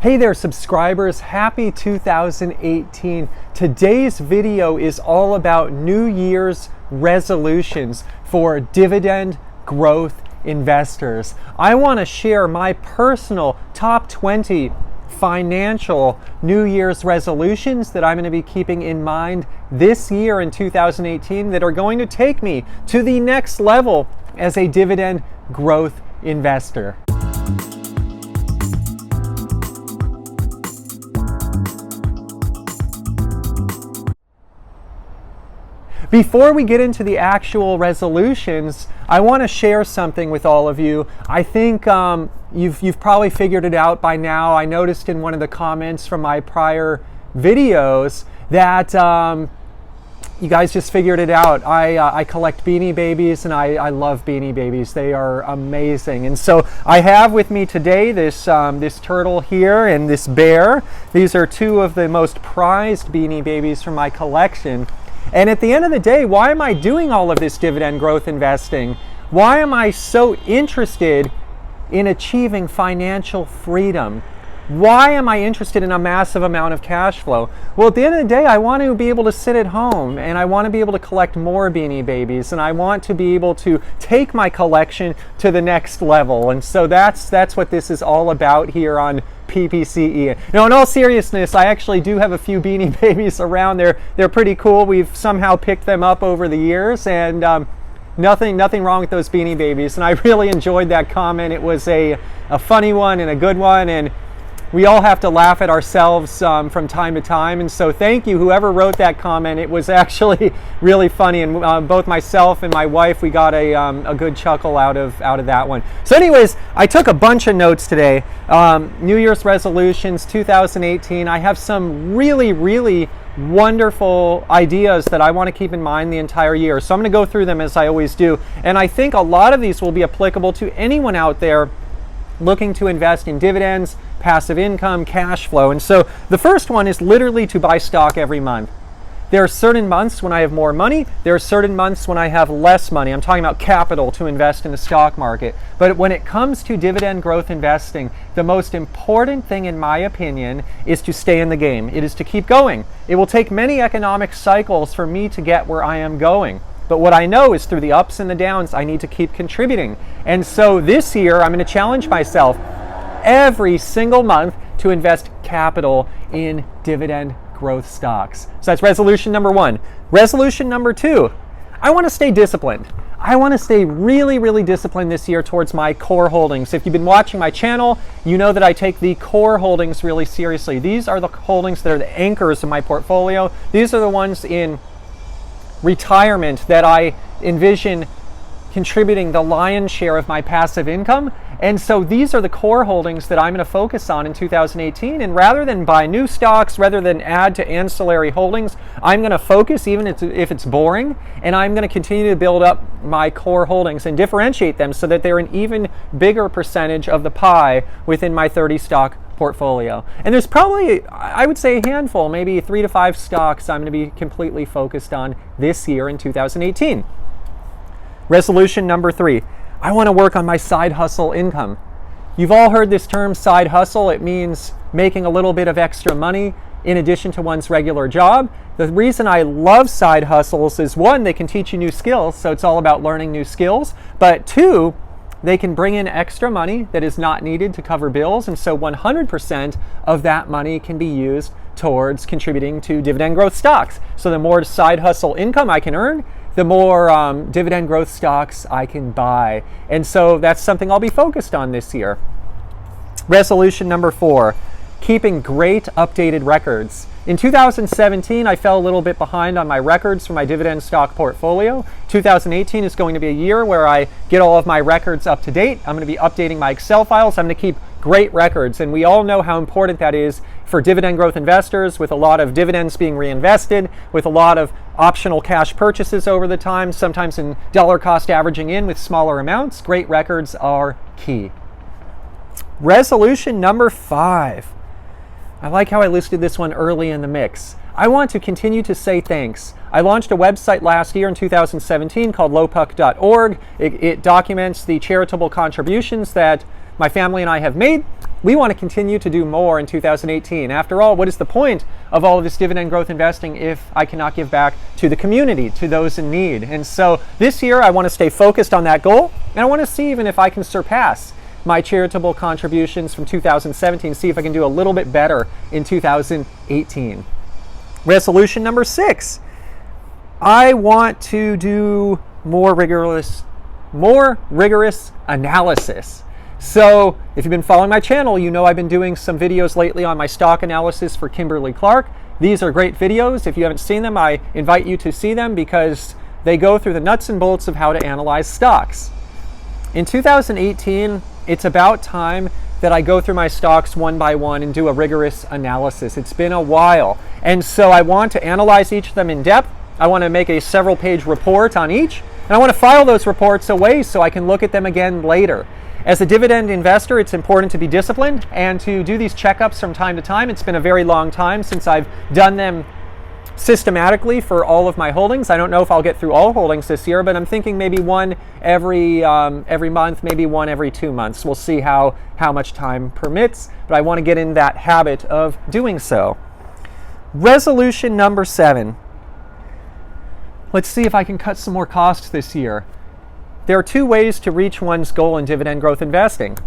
Hey there subscribers, happy 2018. Today's video is all about New Year's resolutions for dividend growth investors. I want to share my personal top 20 financial New Year's resolutions that I'm going to be keeping in mind this year in 2018 that are going to take me to the next level as a dividend growth investor. Before we get into the actual resolutions, I want to share something with all of you. I think you've probably figured it out by now. I noticed in one of the comments from my prior videos that you guys just figured it out. I collect Beanie Babies, and I love Beanie Babies. They are amazing. And so I have with me today this turtle here and this bear. These are two of the most prized Beanie Babies from my collection. And at the end of the day, why am I doing all of this dividend growth investing? Why am I so interested in achieving financial freedom? Why am I interested in a massive amount of cash flow? Well, at the end of the day, I want to be able to sit at home, and I want to be able to collect more Beanie Babies, and I want to be able to take my collection to the next level. And so that's what this is all about here on PPCE. Now, in all seriousness, I actually do have a few Beanie Babies around. They're pretty cool. We've somehow picked them up over the years, and nothing wrong with those Beanie Babies. And I really enjoyed that comment. It was a funny one and a good one, and we all have to laugh at ourselves from time to time. And so thank you, whoever wrote that comment. It was actually really funny, and both myself and my wife, we got a good chuckle out of that one. So anyways, I took a bunch of notes today. New Year's resolutions 2018. I have some really wonderful ideas that I want to keep in mind the entire year. So I'm going to go through them as I always do. And I think a lot of these will be applicable to anyone out there looking to invest in dividends, passive income, cash flow. And so the first one is literally to buy stock every month. There are certain months when I have more money. There are certain months when I have less money. I'm talking about capital to invest in the stock market. But when it comes to dividend growth investing, the most important thing, in my opinion, is to stay in the game. It is to keep going. It will take many economic cycles for me to get where I am going. But what I know is through the ups and the downs, I need to keep contributing. And so this year, I'm going to challenge myself every single month to invest capital in dividend growth stocks. So that's resolution number one. Resolution number two, I want to stay disciplined. I want to stay really disciplined this year towards my core holdings. If you've been watching my channel, you know that I take the core holdings really seriously. These are the holdings that are the anchors of my portfolio. These are the ones in retirement that I envision contributing the lion's share of my passive income. And so these are the core holdings that I'm going to focus on in 2018. And rather than buy new stocks, rather than add to ancillary holdings, I'm going to focus, even if it's boring, and I'm going to continue to build up my core holdings and differentiate them so that they're an even bigger percentage of the pie within my 30 stock portfolio. And there's probably, I would say, a handful, maybe 3 to 5 stocks I'm going to be completely focused on this year in 2018. Resolution number 3, I want to work on my side hustle income. You've all heard this term, side hustle. It means making a little bit of extra money in addition to one's regular job. The reason I love side hustles is, one, they can teach you new skills, so it's all about learning new skills. But two, they can bring in extra money that is not needed to cover bills, and so 100% of that money can be used towards contributing to dividend growth stocks. So the more side hustle income I can earn, the more dividend growth stocks I can buy. And so that's something I'll be focused on this year. Resolution number 4, keeping great updated records. In 2017, I fell a little bit behind on my records for my dividend stock portfolio. 2018 is going to be a year where I get all of my records up to date. I'm going to be updating my Excel files. I'm going to keep great records, and we all know how important that is for dividend growth investors, with a lot of dividends being reinvested, with a lot of optional cash purchases over the time, sometimes in dollar cost averaging in with smaller amounts. Great records are key. Resolution number 5. I like how I listed this one early in the mix. I want to continue to say thanks. I launched a website last year in 2017 called lowpuck.org. It documents the charitable contributions that my family and I have made. we want to continue to do more in 2018. After all, what is the point of all of this dividend growth investing if I cannot give back to the community, to those in need? And so this year I want to stay focused on that goal, and I want to see even if I can surpass my charitable contributions from 2017, see if I can do a little bit better in 2018. Resolution number 6. I want to do more rigorous analysis. So if you've been following my channel, you know I've been doing some videos lately on my stock analysis for Kimberly-Clark. These are great videos. If you haven't seen them, I invite you to see them because they go through the nuts and bolts of how to analyze stocks. In 2018, it's about time that I go through my stocks one by one and do a rigorous analysis. It's been a while. And so I want to analyze each of them in depth. I want to make a several-page report on each, and I want to file those reports away so I can look at them again later. As a dividend investor, it's important to be disciplined and to do these checkups from time to time. It's been a very long time since I've done them systematically for all of my holdings. I don't know if I'll get through all holdings this year, but I'm thinking maybe one every month, maybe one every 2 months. We'll see how much time permits, but I want to get in that habit of doing so. Resolution number 7. Let's see if I can cut some more costs this year. There are 2 ways to reach one's goal in dividend growth investing: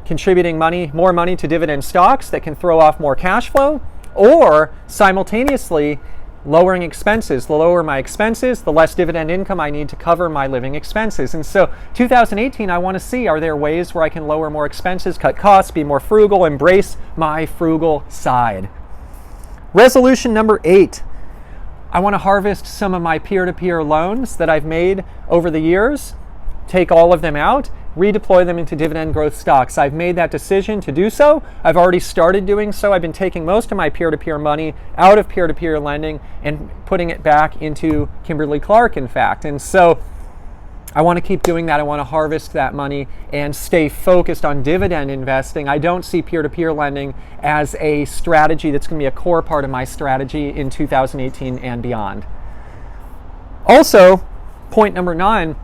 contributing more money to dividend stocks that can throw off more cash flow, or simultaneously lowering expenses. The lower my expenses, the less dividend income I need to cover my living expenses. And so 2018, I want to see, are there ways where I can lower more expenses, cut costs, be more frugal, embrace my frugal side. Resolution number 8. I want to harvest some of my peer-to-peer loans that I've made over the years, take all of them out, redeploy them into dividend growth stocks. I've made that decision to do so. I've already started doing so. I've been taking most of my peer-to-peer money out of peer-to-peer lending and putting it back into Kimberly-Clark, in fact. And so I want to keep doing that. I want to harvest that money and stay focused on dividend investing. I don't see peer-to-peer lending as a strategy that's going to be a core part of my strategy in 2018 and beyond. Also, point number 9,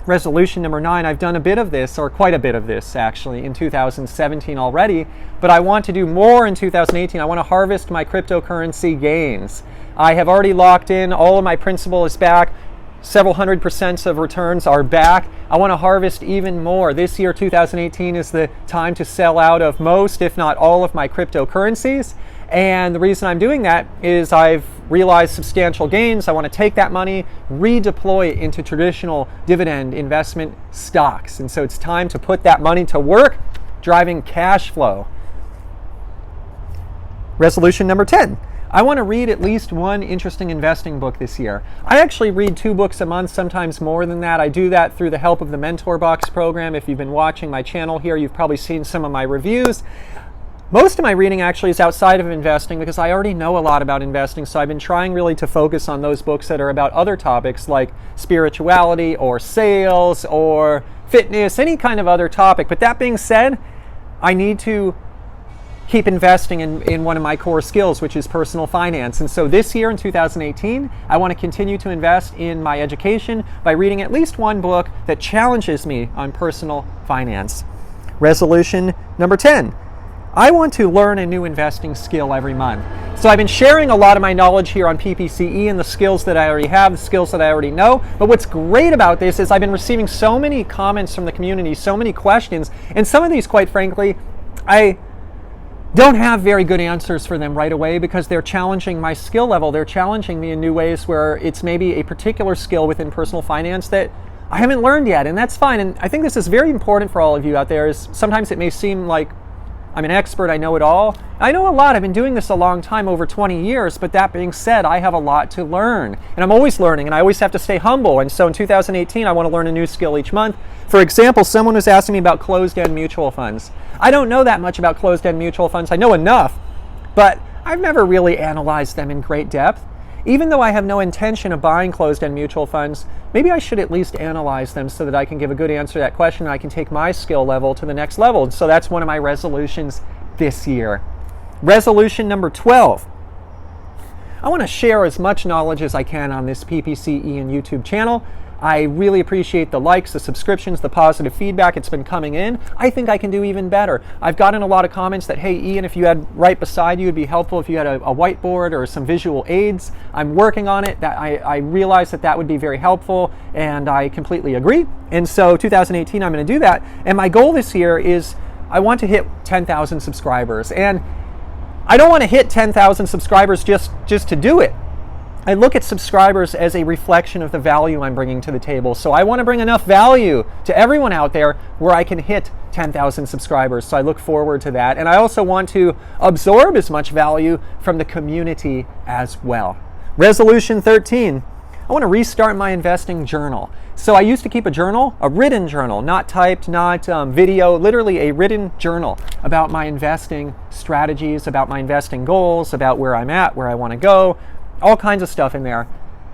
resolution number 9, I've done a bit of this, or quite a bit of this actually, in 2017 already, but I want to do more in 2018. I want to harvest my cryptocurrency gains. I have already locked in, all of my principal is back. Several 100% of returns are back. I want to harvest even more. This year, 2018, is the time to sell out of most, if not all, of my cryptocurrencies. And the reason I'm doing that is I've realized substantial gains. I want to take that money, redeploy it into traditional dividend investment stocks. And so it's time to put that money to work, driving cash flow. Resolution number 10. I want to read at least one interesting investing book this year. I actually read 2 books a month, sometimes more than that. I do that through the help of the Mentor Box program. If you've been watching my channel here, you've probably seen some of my reviews. Most of my reading actually is outside of investing because I already know a lot about investing, so I've been trying really to focus on those books that are about other topics like spirituality or sales or fitness, any kind of other topic. But that being said, I need to keep investing in one of my core skills, which is personal finance. And so this year in 2018, I want to continue to invest in my education by reading at least one book that challenges me on personal finance. Resolution number 10. I want to learn a new investing skill every month. So I've been sharing a lot of my knowledge here on PPCE and the skills that I already have, the skills that I already know. But what's great about this is I've been receiving so many comments from the community, so many questions, and some of these, quite frankly, I don't have very good answers for them right away because they're challenging my skill level. They're challenging me in new ways where it's maybe a particular skill within personal finance that I haven't learned yet, and that's fine. And I think this is very important for all of you out there. Is sometimes it may seem like I'm an expert, I know it all. I know a lot. I've been doing this a long time, over 20 years, but that being said, I have a lot to learn. And I'm always learning, and I always have to stay humble. And so in 2018, I want to learn a new skill each month. For example, someone was asking me about closed-end mutual funds. I don't know that much about closed-end mutual funds. I know enough, but I've never really analyzed them in great depth. Even though I have no intention of buying closed-end mutual funds, maybe I should at least analyze them so that I can give a good answer to that question and I can take my skill level to the next level. And so that's one of my resolutions this year. Resolution number 12. I want to share as much knowledge as I can on this PPCE and YouTube channel. I really appreciate the likes, the subscriptions, the positive feedback. It's been coming in. I think I can do even better. I've gotten a lot of comments that, hey, Ian, if you had right beside you, it'd be helpful if you had a whiteboard or some visual aids. I'm working on it. That I realize that would be very helpful, and I completely agree. And so 2018, I'm going to do that. And my goal this year is I want to hit 10,000 subscribers. And I don't want to hit 10,000 subscribers just to do it. I look at subscribers as a reflection of the value I'm bringing to the table. So I want to bring enough value to everyone out there where I can hit 10,000 subscribers. So I look forward to that. And I also want to absorb as much value from the community as well. Resolution 13. I want to restart my investing journal. So I used to keep a journal, a written journal, not typed, not video, literally a written journal about my investing strategies, about my investing goals, about where I'm at, where I want to go, all kinds of stuff in there.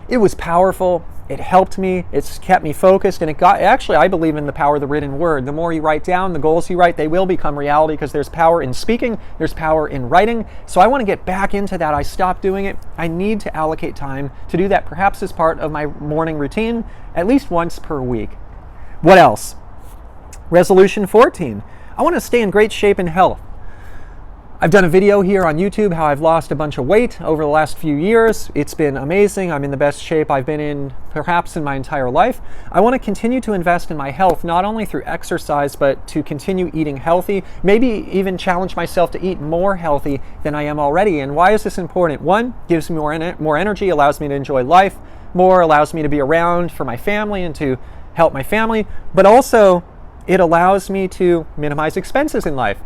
It was powerful. It helped me. It's kept me focused. And actually, I believe in the power of the written word. The more you write down, the goals you write, they will become reality, because there's power in speaking, there's power in writing. So I want to get back into that. I stopped doing it. I need to allocate time to do that, perhaps as part of my morning routine, at least once per week. What else? Resolution 14. I want to stay in great shape and health. I've done a video here on YouTube how I've lost a bunch of weight over the last few years. It's been amazing. I'm in the best shape I've been in perhaps in my entire life. I want to continue to invest in my health, not only through exercise, but to continue eating healthy, maybe even challenge myself to eat more healthy than I am already. And why is this important? One, gives me more energy, allows me to enjoy life more, allows me to be around for my family and to help my family, but also it allows me to minimize expenses in life.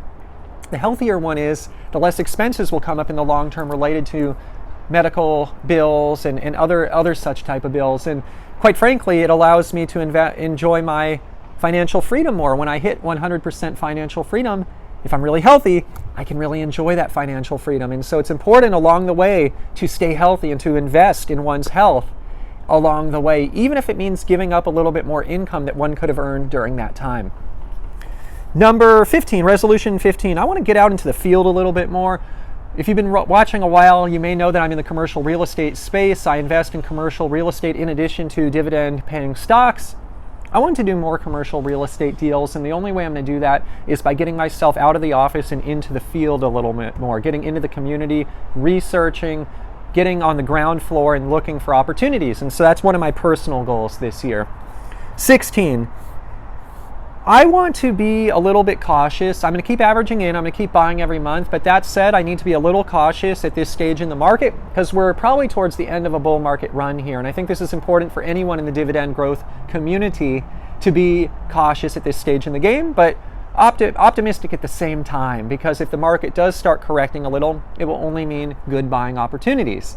The healthier one is, the less expenses will come up in the long term related to medical bills and other such type of bills. And quite frankly, it allows me to enjoy my financial freedom more. When I hit 100% financial freedom, if I'm really healthy, I can really enjoy that financial freedom. And so it's important along the way to stay healthy and to invest in one's health along the way, even if it means giving up a little bit more income that one could have earned during that time. Number 15, resolution 15. I want to get out into the field a little bit more. If you've been watching a while, you may know that I'm in the commercial real estate space. I invest in commercial real estate in addition to dividend paying stocks. I want to do more commercial real estate deals, and the only way I'm going to do that is by getting myself out of the office and into the field a little bit more, getting into the community, researching, getting on the ground floor and looking for opportunities. And so that's one of my personal goals this year. 16. I want to be a little bit cautious. I'm going to keep averaging in. I'm going to keep buying every month. But that said, I need to be a little cautious at this stage in the market, because we're probably towards the end of a bull market run here. And I think this is important for anyone in the dividend growth community to be cautious at this stage in the game, but optimistic at the same time, because if the market does start correcting a little, it will only mean good buying opportunities.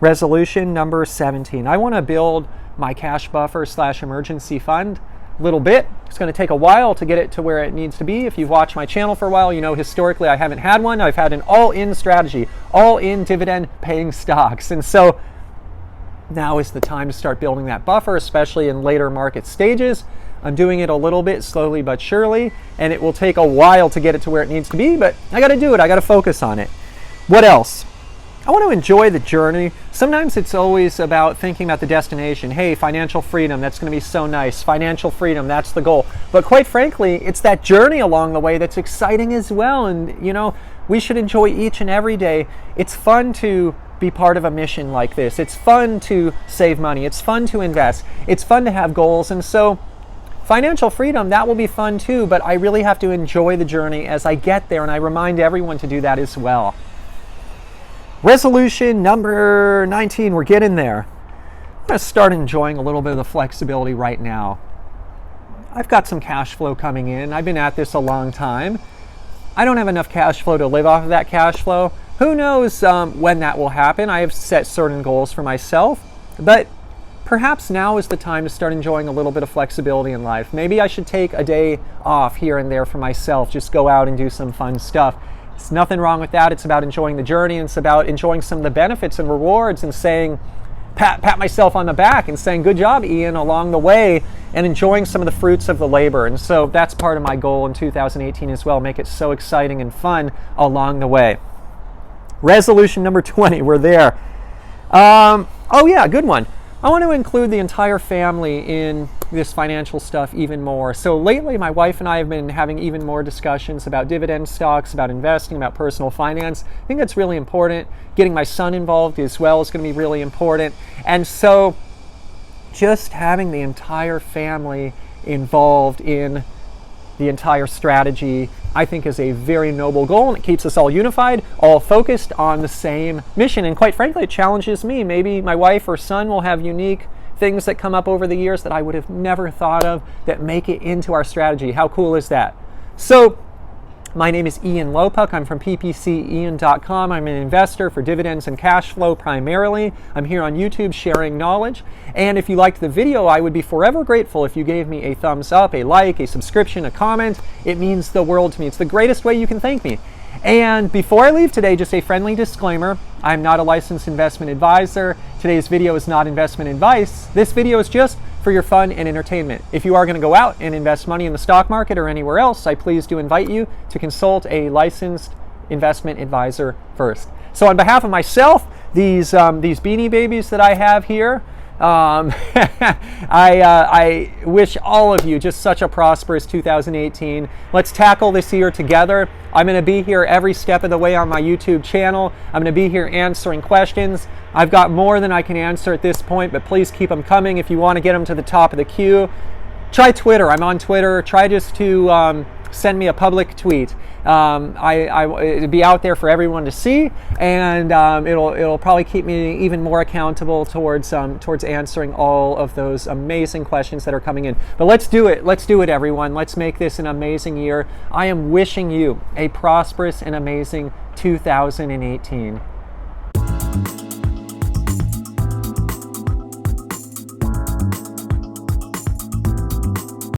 Resolution number 17. I want to build my cash buffer / emergency fund little bit. It's going to take a while to get it to where it needs to be. If you've watched my channel for a while, you know historically I haven't had one. I've had an all-in strategy, all-in dividend paying stocks. And so now is the time to start building that buffer, especially in later market stages. I'm doing it a little bit slowly but surely, and it will take a while to get it to where it needs to be, but I got to do it. I got to focus on it. What else? I want to enjoy the journey. Sometimes it's always about thinking about the destination. Hey, financial freedom, that's going to be so nice. Financial freedom, that's the goal. But quite frankly, it's that journey along the way that's exciting as well. And, you know, we should enjoy each and every day. It's fun to be part of a mission like this. It's fun to save money. It's fun to invest. It's fun to have goals. And so financial freedom, that will be fun too. But I really have to enjoy the journey as I get there. And I remind everyone to do that as well. Resolution number 19, we're getting there. I'm going to start enjoying a little bit of the flexibility right now. I've got some cash flow coming in. I've been at this a long time. I don't have enough cash flow to live off of that cash flow. Who knows when that will happen? I have set certain goals for myself, but perhaps now is the time to start enjoying a little bit of flexibility in life. Maybe I should take a day off here and there for myself, just go out and do some fun stuff. There's nothing wrong with that. It's about enjoying the journey, and it's about enjoying some of the benefits and rewards and saying, pat myself on the back and saying, good job, Ian, along the way, and enjoying some of the fruits of the labor. And so that's part of my goal in 2018 as well, make it so exciting and fun along the way. Resolution number 20, we're there. Oh yeah, good one. I want to include the entire family in this financial stuff even more. So lately, my wife and I have been having even more discussions about dividend stocks, about investing, about personal finance. I think that's really important. Getting my son involved as well is going to be really important. And so just having the entire family involved in the entire strategy, I think, is a very noble goal, and it keeps us all unified, all focused on the same mission. And quite frankly, it challenges me. Maybe my wife or son will have unique things that come up over the years that I would have never thought of that make it into our strategy. How cool is that? So my name is Ian Lopuk. I'm from ppcian.com. I'm an investor for dividends and cash flow primarily. I'm here on YouTube sharing knowledge. And if you liked the video, I would be forever grateful if you gave me a thumbs up, a like, a subscription, a comment. It means the world to me. It's the greatest way you can thank me. And before I leave today, just a friendly disclaimer. I'm not a licensed investment advisor. Today's video is not investment advice. This video is just for your fun and entertainment. If you are going to go out and invest money in the stock market or anywhere else, I please do invite you to consult a licensed investment advisor first. So on behalf of myself, these Beanie Babies that I have here, I wish all of you just such a prosperous 2018. Let's tackle this year together. I'm going to be here every step of the way on my YouTube channel. I'm going to be here answering questions. I've got more than I can answer at this point, but please keep them coming if you want to get them to the top of the queue. Try Twitter. I'm on Twitter. Try just to send me a public tweet. It'll be out there for everyone to see, and it'll probably keep me even more accountable towards answering all of those amazing questions that are coming in. But let's do it. Let's do it, everyone. Let's make this an amazing year. I am wishing you a prosperous and amazing 2018.